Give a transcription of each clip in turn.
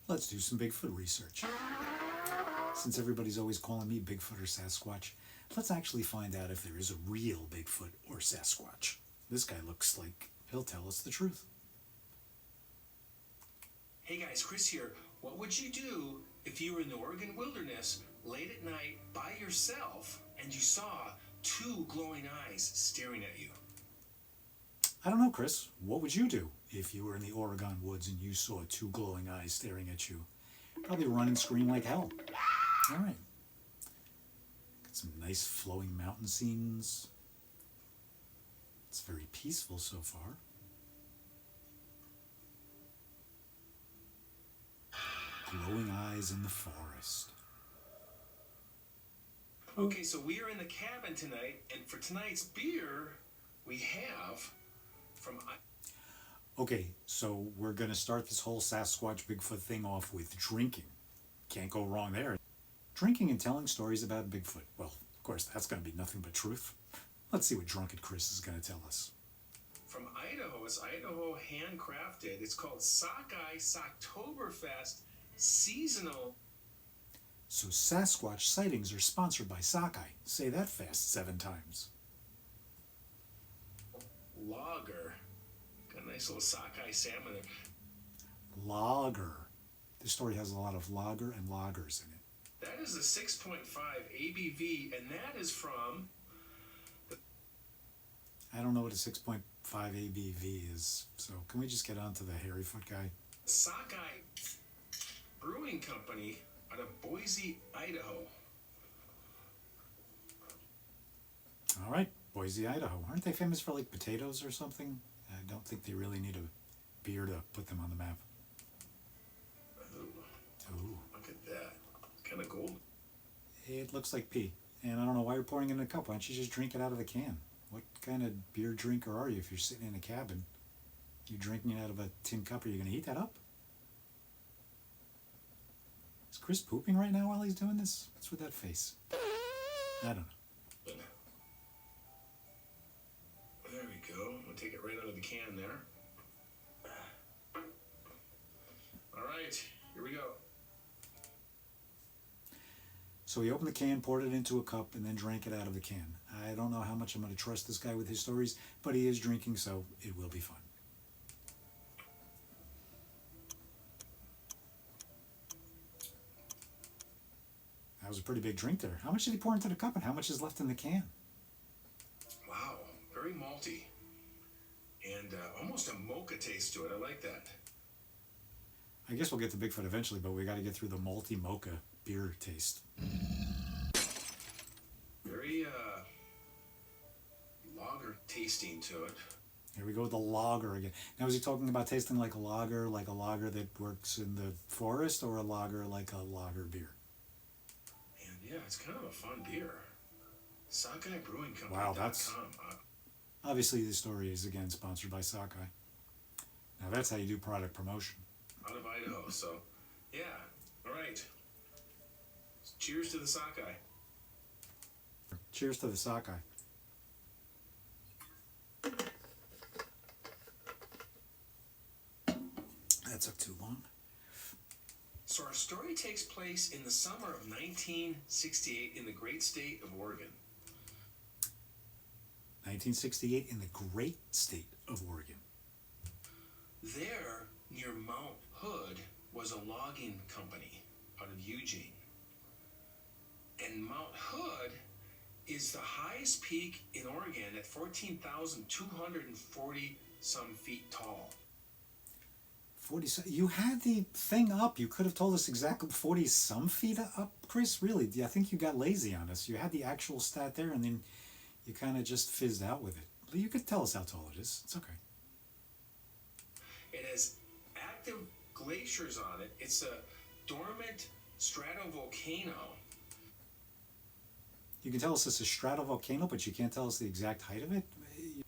Let's do some Bigfoot research. Since everybody's always calling me Bigfoot or Sasquatch, let's actually find out if there is a real Bigfoot or Sasquatch. This guy looks like he'll tell us the truth. Hey guys, Chris here. What would you do if you were in the Oregon wilderness late at night by yourself and you saw two glowing eyes staring at you? I don't know, Chris. What would you do if you were in the Oregon woods and you saw two glowing eyes staring at you? Probably run and scream like hell. All right. Got some nice flowing mountain scenes. It's very peaceful so far. Glowing eyes in the forest. Okay, so we are in the cabin tonight, and for tonight's beer, we have from... Okay, so we're going to start this whole Sasquatch Bigfoot thing off with drinking. Can't go wrong there. Drinking and telling stories about Bigfoot. Well, of course, that's going to be nothing but truth. Let's see what Drunken Chris is going to tell us. From Idaho, it's Idaho handcrafted. It's called Sockeye Socktoberfest Seasonal. So Sasquatch sightings are sponsored by Sockeye. Say that fast 7 times. Lager. Got a nice little sockeye salmon there. Lager. This story has a lot of lager and lagers in it. That is a 6.5 ABV, and that is from... I don't know what a 6.5 ABV is, so can we just get on to the hairy foot guy? Sockeye Brewing Company out of Boise, Idaho. All right, Boise, Idaho. Aren't they famous for like potatoes or something? I don't think they really need a beer to put them on the map. Ooh, look at that. It's kind of gold. It looks like pee. And I don't know why you're pouring it in a cup. Why don't you just drink it out of the can? What kind of beer drinker are you if you're sitting in a cabin? You're drinking it out of a tin cup. Are you going to heat that up? Is Chris pooping right now while he's doing this? What's with that face? I don't know. There we go. We'll take it right out of the can there. All right, here we go. So he opened the can, poured it into a cup, and then drank it out of the can. I don't know how much I'm going to trust this guy with his stories, but he is drinking, so it will be fun. That was a pretty big drink there. How much did he pour into the cup, and how much is left in the can? Wow, very malty. And almost a mocha taste to it. I like that. I guess we'll get to Bigfoot eventually, but we got to get through the malty mocha beer taste. Very lager tasting to it. Here we go with the lager again. Now, is he talking about tasting like a lager that works in the forest, or a lager like a lager beer? And yeah, it's kind of a fun beer. Sockeye Brewing Company. Wow, that's... Obviously, this story is, again, sponsored by Sockeye. Now, that's how you do product promotion. Out of Idaho, so, yeah. All right. Cheers to the Sockeye. Cheers to the Sockeye. That took too long. So our story takes place in the summer of 1968 in the great state of Oregon. 1968 in the great state of Oregon. There, near Mount Hood, was a logging company out of Eugene. And Mount Hood is the highest peak in Oregon at 14,240 some feet tall. 40. You had the thing up. You could have told us exactly 40 some feet up, Chris. Really, I think you got lazy on us. You had the actual stat there, and then you kind of just fizzed out with it. But you could tell us how tall it is. It's okay. It has active glaciers on it. It's a dormant stratovolcano. You can tell us it's a stratovolcano, but you can't tell us the exact height of it.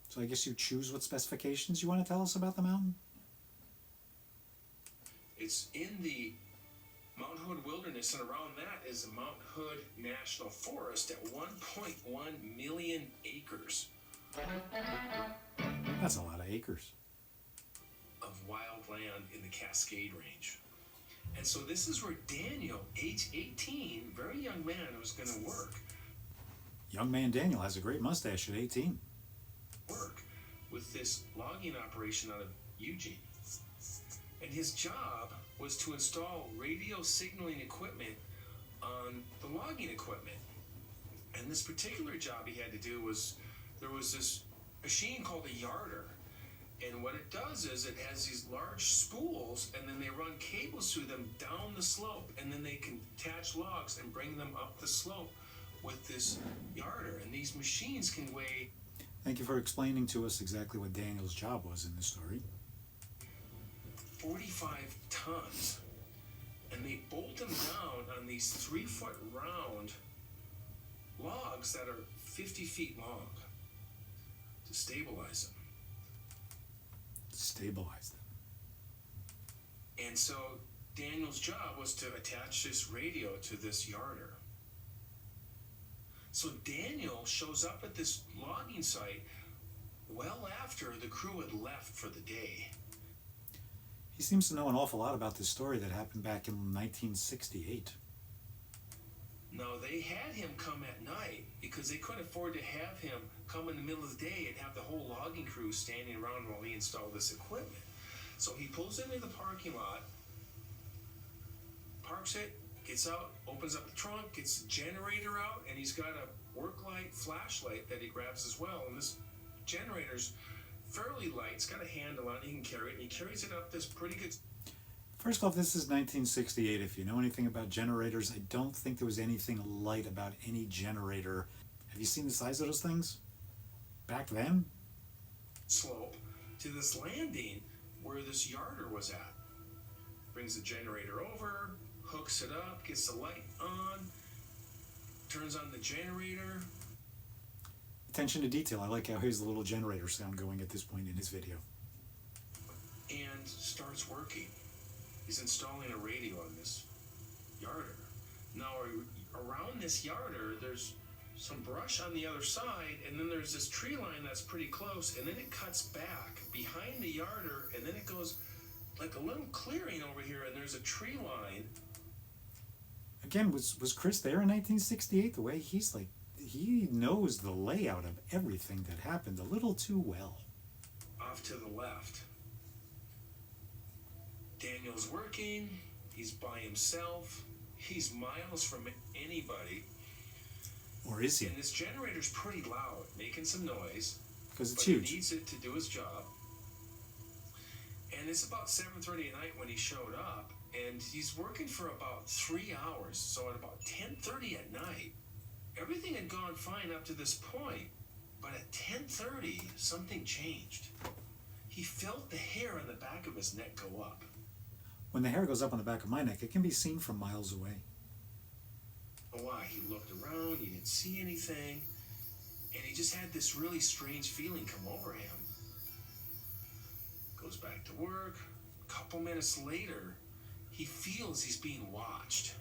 So I guess you choose what specifications you want to tell us about the mountain? It's in the Mount Hood Wilderness, and around that is the Mount Hood National Forest at 1.1 million acres. That's a lot of acres. Of wild land in the Cascade Range. And so this is where Daniel, age 18, very young man, was going to Young man Daniel has a great mustache at 18. work with this logging operation out of Eugene. And his job was to install radio signaling equipment on the logging equipment. And this particular job he had to do was, there was this machine called a yarder. And what it does is it has these large spools, and then they run cables through them down the slope, and then they can attach logs and bring them up the slope with this yarder. And these machines can weigh... Thank you for explaining to us exactly what Daniel's job was in this story. 45 tons. And they bolt them down on these 3-foot round logs that are 50 feet long to stabilize them. Stabilize them. And so Daniel's job was to attach this radio to this yarder. So Daniel shows up at this logging site well after the crew had left for the day. He seems to know an awful lot about this story that happened back in 1968. Now, they had him come at night because they couldn't afford to have him come in the middle of the day and have the whole logging crew standing around while he installed this equipment. So he pulls into the parking lot, parks it, gets out, opens up the trunk, gets the generator out, and he's got a work light flashlight that he grabs as well. And this generator's fairly light. It's got a handle on it. He can carry it, and he carries it up this pretty good... First off, this is 1968. If you know anything about generators, I don't think there was anything light about any generator. Have you seen the size of those things? Back then? slope to this landing where this yarder was at. Brings the generator over, hooks it up, gets the light on, turns on the generator. Attention to detail. I like how here's the little generator sound going at this point in his video. And starts working. He's installing a radio on this yarder. Now, around this yarder, there's some brush on the other side, and then there's this tree line that's pretty close, and then it cuts back behind the yarder, and then it goes like a little clearing over here, and there's a tree line. Again, was Chris there in 1968? The way he's like, he knows the layout of everything that happened a little too well. Off to the left. Daniel's working. He's by himself. He's miles from anybody. Or is he? And this generator's pretty loud, making some noise. Because it's but huge. He needs it to do his job. And it's about 7:30 at night when he showed up, and he's working for about 3 hours. So at about 10:30 at night, everything had gone fine up to this point. But at 10:30, something changed. He felt the hair on the back of his neck go up. When the hair goes up on the back of my neck, it can be seen from miles away. Why? He looked around, he didn't see anything, and he just had this really strange feeling come over him. Goes back to work. A couple minutes later, he feels he's being watched.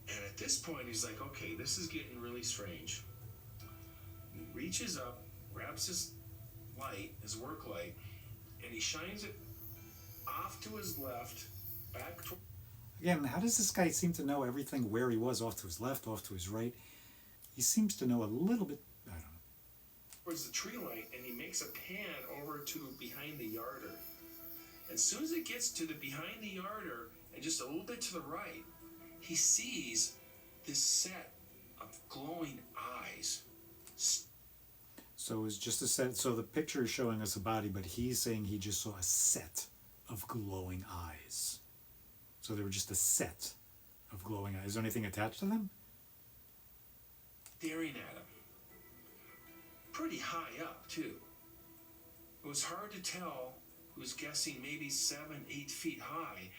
And at this point, he's like, okay, this is getting really strange. He reaches up, grabs his light, his work light, and he shines it off to his left, back to... Again, how does this guy seem to know everything where he was, off to his left, off to his right? He seems to know a little bit, I don't know. Towards the tree line, and he makes a pan over to behind the yarder. As soon as it gets to the behind the yarder, and just a little bit to the right, he sees this set of glowing eyes. So it's just a set, so the picture is showing us a body, but he's saying he just saw a set of glowing eyes. So they were just a set of glowing eyes. Is there anything attached to them? Staring at him. Pretty high up, too. It was hard to tell. He was guessing maybe 7, 8 feet high.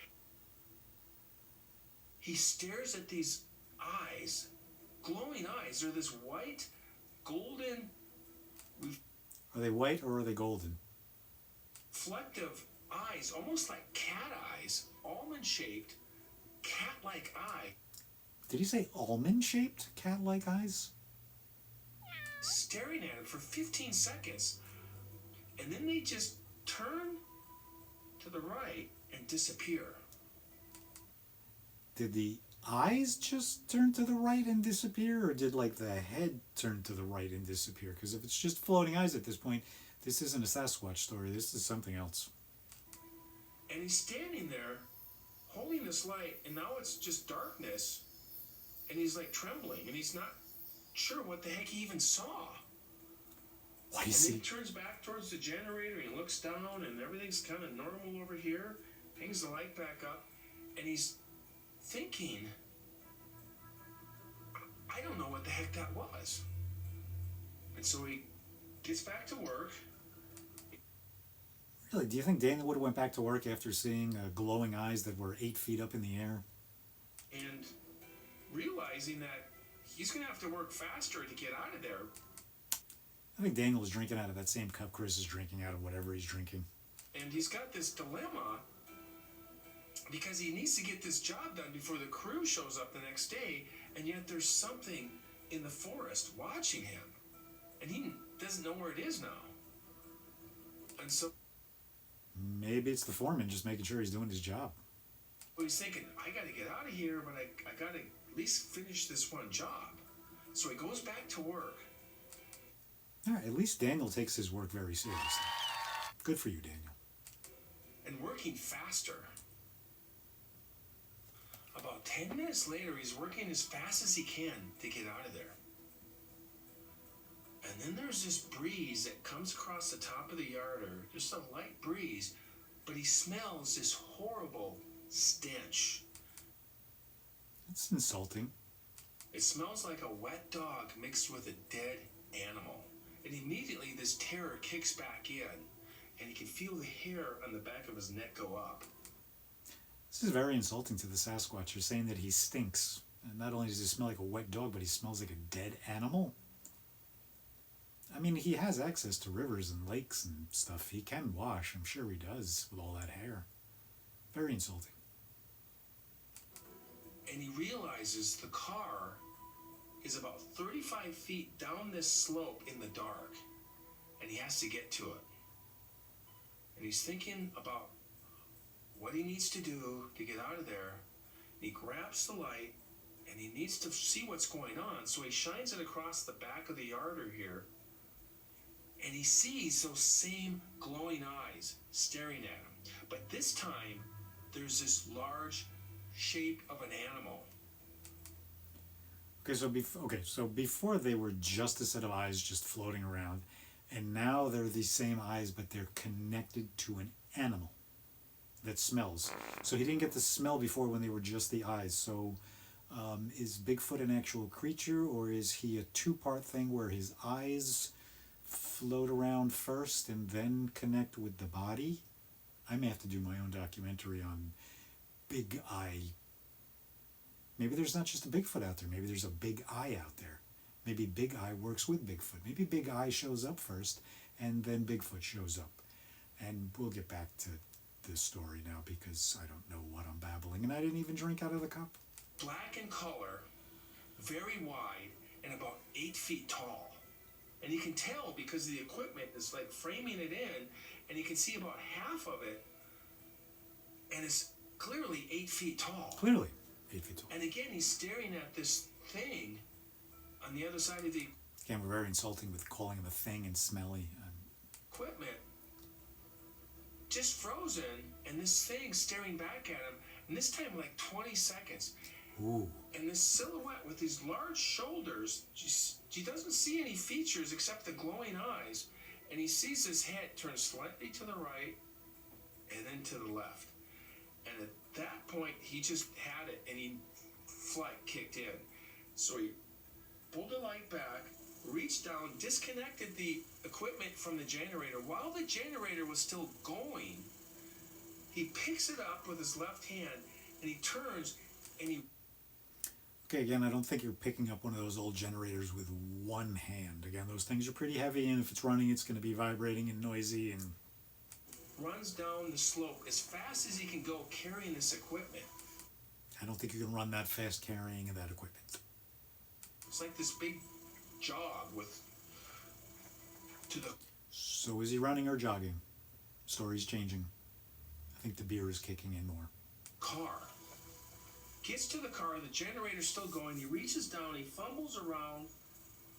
He stares at these eyes, glowing eyes. They're this white, golden... Are they white or are they golden? reflective eyes, almost like cat eyes, almond-shaped, cat-like eye. Did he say almond-shaped cat-like eyes? Staring at him for 15 seconds. And then they just turn to the right and disappear. Did the eyes just turn to the right and disappear, or did like the head turn to the right and disappear? Because if it's just floating eyes at this point, this isn't a Sasquatch story. This is something else. And he's standing there holding this light, and now it's just darkness, and he's like trembling, and he's not sure what the heck he even saw. What And is then he? he turns back towards the generator, and he looks down, and everything's kind of normal over here, hangs the light back up, and he's thinking, I don't know what the heck that was. And so he gets back to work. Really, do you think Daniel would have went back to work after seeing glowing eyes that were 8 feet up in the air? And realizing that he's going to have to work faster to get out of there. I think Daniel was drinking out of that same cup Chris is drinking out of, whatever he's drinking. And he's got this dilemma because he needs to get this job done before the crew shows up the next day, and yet there's something in the forest watching him. And he doesn't know where it is now. And so Maybe it's the foreman just making sure he's doing his job. he's thinking, I got to get out of here, but I got to at least finish this one job. So he goes back to work. All right, at least Daniel takes his work very seriously. Good for you, Daniel. And working faster. About 10 minutes later, he's working as fast as he can to get out of there. And then there's this breeze that comes across the top of the yarder, just a light breeze, but he smells this horrible stench. That's insulting. It smells like a wet dog mixed with a dead animal. And immediately this terror kicks back in, and he can feel the hair on the back of his neck go up. This is very insulting to the Sasquatch. You're saying that he stinks. And not only does he smell like a wet dog, but he smells like a dead animal. I mean, he has access to rivers and lakes and stuff. He can wash. I'm sure he does with all that hair. Very insulting. And he realizes the car is about 35 feet down this slope in the dark, and he has to get to it. And he's thinking about what he needs to do to get out of there. He grabs the light, and he needs to see what's going on, so he shines it across the back of the yarder here, and he sees those same glowing eyes staring at him. But this time, there's this large shape of an animal. Okay, so before they were just a set of eyes just floating around, and now they're the same eyes, but they're connected to an animal that smells. So he didn't get the smell before when they were just the eyes. So is Bigfoot an actual creature, or is he a two-part thing where his eyes float around first and then connect with the body? I may have to do my own documentary on Big Eye. Maybe there's not just a Bigfoot out there. Maybe there's a Big Eye out there. Maybe Big Eye works with Bigfoot. Maybe Big Eye shows up first, and then Bigfoot shows up. And we'll get back to this story now because I don't know what I'm babbling, and I didn't even drink out of the cup. Black in color, very wide, and about 8 feet tall. And you can tell because the equipment is like framing it in, and you can see about half of it, and it's clearly 8 feet tall. Clearly 8 feet tall. And again, he's staring at this thing on the other side of the Again, we're very insulting with calling him a thing and smelly. equipment. Just frozen, and this thing staring back at him, and this time like 20 seconds. Ooh. And this silhouette with these large shoulders, she doesn't see any features except the glowing eyes, and he sees his head turn slightly to the right and then to the left. And at that point, he just had it, and flight kicked in. So he pulled the light back, reached down, disconnected the equipment from the generator. While the generator was still going, he picks it up with his left hand, and he turns, and he... Okay, again, I don't think you're picking up one of those old generators with one hand. Again, those things are pretty heavy, and if it's running, it's going to be vibrating and noisy, and... runs down the slope as fast as he can go carrying this equipment. I don't think you can run that fast carrying that equipment. It's like this big jog with... to the... So is he running or jogging? Story's changing. I think the beer is kicking in more. car. gets to the car, the generator's still going. He reaches down, he fumbles around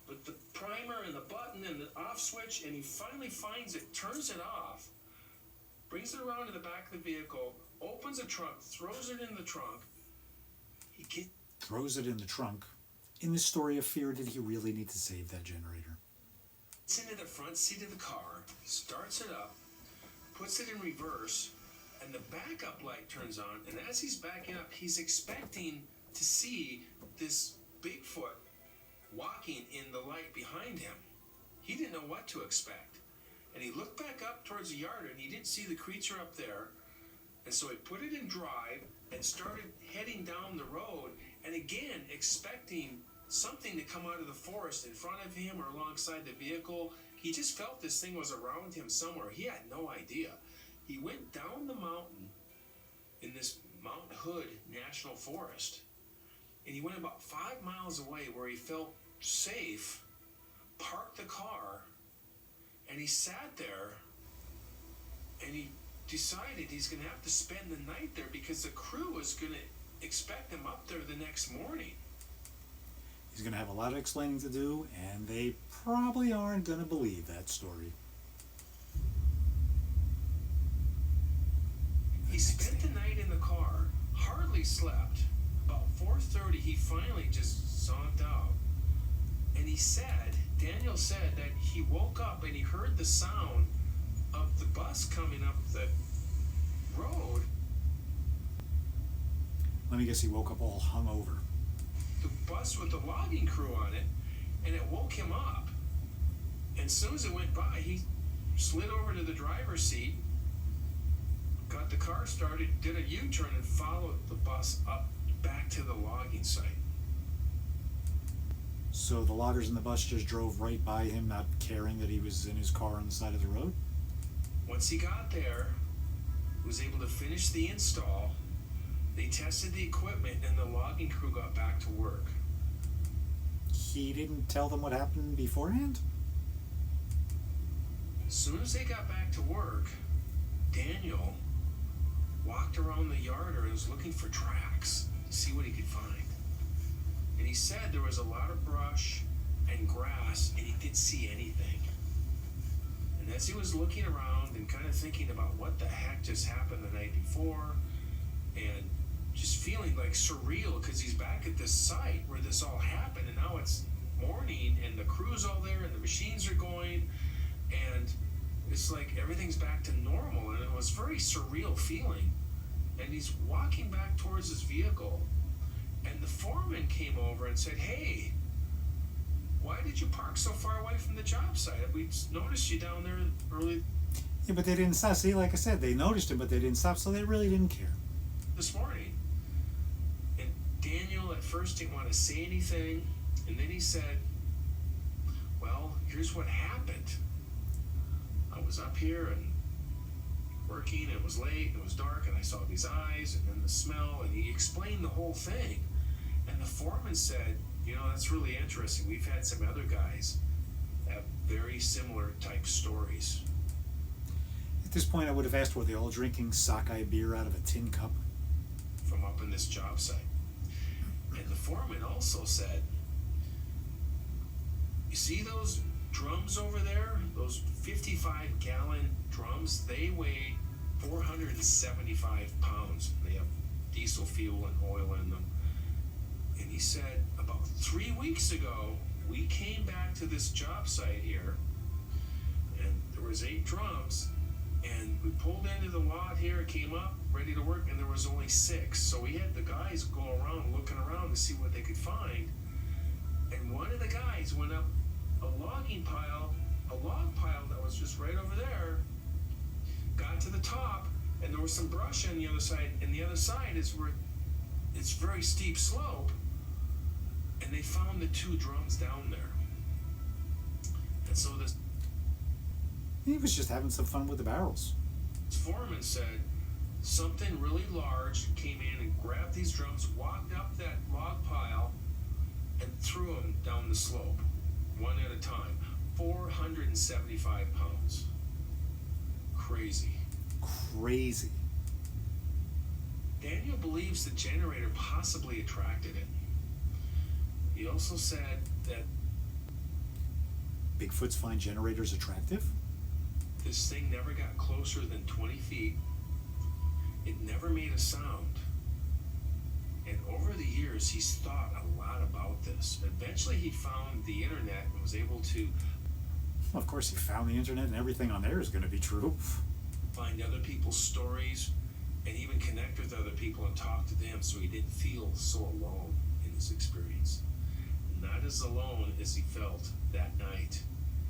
with the primer and the button and the off switch, and he finally finds it, turns it off, brings it around to the back of the vehicle, opens the trunk, throws it in the trunk. Throws it in the trunk. In the story of fear, did he really need to save that generator? Gets into the front seat of the car, starts it up, puts it in reverse, and the backup light turns on, and as he's backing up, he's expecting to see this Bigfoot walking in the light behind him. He didn't know what to expect. And he looked back up towards the yard, and he didn't see the creature up there. And so he put it in drive and started heading down the road, and again, expecting something to come out of the forest in front of him or alongside the vehicle. He just felt this thing was around him somewhere. He had no idea. He went down the mountain in this Mount Hood National Forest, and he went about 5 miles away where he felt safe, parked the car, and he sat there, and he decided he's going to have to spend the night there because the crew was going to expect him up there the next morning. He's going to have a lot of explaining to do, and they probably aren't going to believe that story. He spent the night in the car, hardly slept. About 4:30, he finally just zonked out. And he said, Daniel said that he woke up and he heard the sound of the bus coming up the road. Let me guess, he woke up all hungover. The bus with the logging crew on it, and it woke him up. And as soon as it went by, he slid over to the driver's seat, got the car started, did a U-turn, and followed the bus up back to the logging site. So the loggers in the bus just drove right by him, not caring that he was in his car on the side of the road? Once he got there, was able to finish the install, they tested the equipment, and the logging crew got back to work. He didn't tell them what happened beforehand? As soon as they got back to work, Daniel walked around the yard and was looking for tracks to see what he could find. And he said there was a lot of brush and grass, and he didn't see anything. And as he was looking around and kind of thinking about what the heck just happened the night before, and just feeling like surreal because he's back at this site where this all happened, and now it's morning and the crew's all there and the machines are going, and it's like everything's back to normal, and it was very surreal feeling. And he's walking back towards his vehicle, and the foreman came over and said, "Hey, why did you park so far away from the job site? We noticed you down there early Yeah, but they didn't stop. See, like I said, they noticed him, but they didn't stop, so they really didn't care. this morning." And Daniel at first didn't want to say anything, and then he said, "Well, here's what happened. I was up here and working, it was late, it was dark, and I saw these eyes, and then the smell," and he explained the whole thing. And the foreman said, "That's really interesting. We've had some other guys have very similar type stories." At this point, I would have asked, were they all drinking sockeye beer out of a tin cup? From up in this job site. And the foreman also said, "You see those drums over there? Those 55-gallon drums, they weigh 475 pounds. They have diesel fuel and oil in them." And he said, "About 3 weeks ago, we came back to this job site here, and there was 8 drums, and we pulled into the lot here, came up, ready to work, and there was only 6. So we had the guys go around, looking around to see what they could find. And one of the guys went up a log pile that was just right over there, got to the top, and there was some brush on the other side, and the other side is where it's very steep slope, and they found the 2 drums down there. And so this He was just having some fun with the barrels. foreman said something really large came in and grabbed these drums, walked up that log pile, and threw them down the slope, one at a time. 475 pounds. Crazy. Crazy. Daniel believes the generator possibly attracted it. He also said that Bigfoots find generators attractive? this thing never got closer than 20 feet. It never made a sound. And over the years, he's thought a lot about this. Eventually, he found the internet and was able to Well, of course, he found the internet and everything on there is going to be true. find other people's stories and even connect with other people and talk to them so he didn't feel so alone in his experience. Not as alone as he felt that night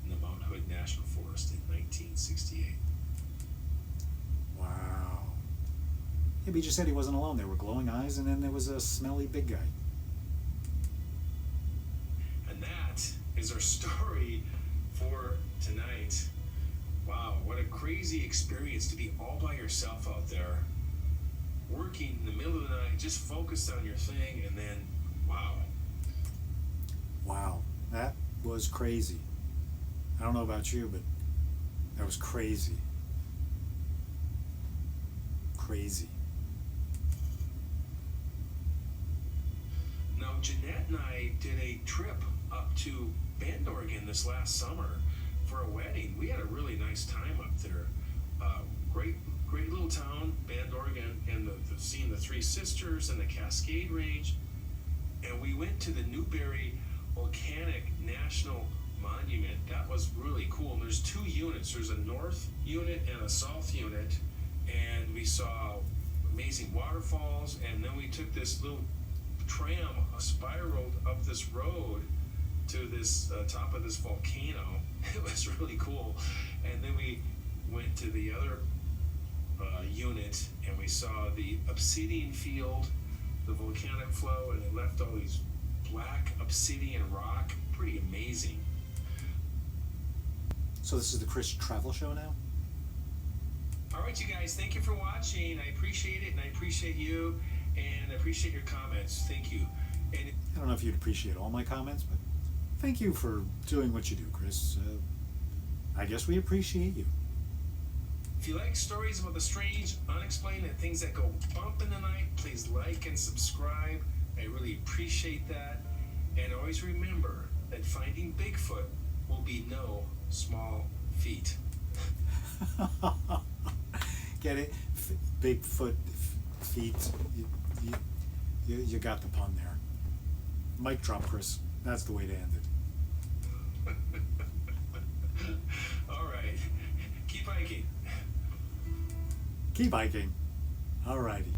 in the Mount Hood National Forest in 1968. Wow. Yeah, but he just said he wasn't alone. There were glowing eyes, and then there was a smelly big guy. And that is our story for tonight. Wow, what a crazy experience to be all by yourself out there, working in the middle of the night, just focused on your thing, and then, wow. Wow, that was crazy. I don't know about you, but that was crazy. Crazy. Now, Jeanette and I did a trip up to Bend, Oregon this last summer for a wedding. We had a really nice time up there. Great little town, Bend, Oregon, and seeing the Three Sisters and the Cascade Range. And we went to the Newberry Volcanic National Monument. That was really cool. And there's two units. There's a north unit and a south unit. And we saw amazing waterfalls. And then we took this little tram, spiraled up this road to this top of this volcano. It was really cool. And then we went to the other unit, and we saw the obsidian field, the volcanic flow, and it left all these black obsidian rock. Pretty amazing. So this is the Chris Travel Show now? All right, you guys, thank you for watching. I appreciate it, and I appreciate you, and I appreciate your comments. Thank you. And I don't know if you'd appreciate all my comments, but thank you for doing what you do, Chris. I guess we appreciate you. if you like stories about the strange, unexplained, and things that go bump in the night, please like and subscribe. I really appreciate that. And always remember that finding Bigfoot will be no small feat. Get it? Bigfoot feet. You got the pun there. Mic drop, Chris. That's the way to end it. All right. Keep hiking. Keep hiking. Alrighty.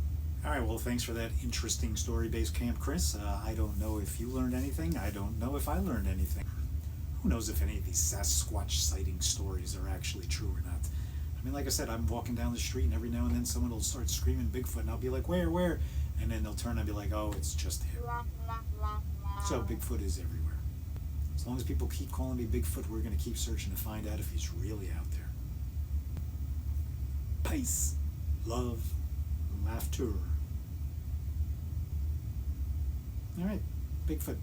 Alright, well, thanks for that interesting story, Basecamp Chris. I don't know if you learned anything. I don't know if I learned anything. Who knows if any of these Sasquatch sighting stories are actually true or not. I mean, like I said, I'm walking down the street and every now and then someone will start screaming Bigfoot and I'll be like, where? And then they'll turn and be like, oh, it's just him. So Bigfoot is everywhere. As long as people keep calling me Bigfoot, we're going to keep searching to find out if he's really out there. Peace, love, laughter. All right, Bigfoot.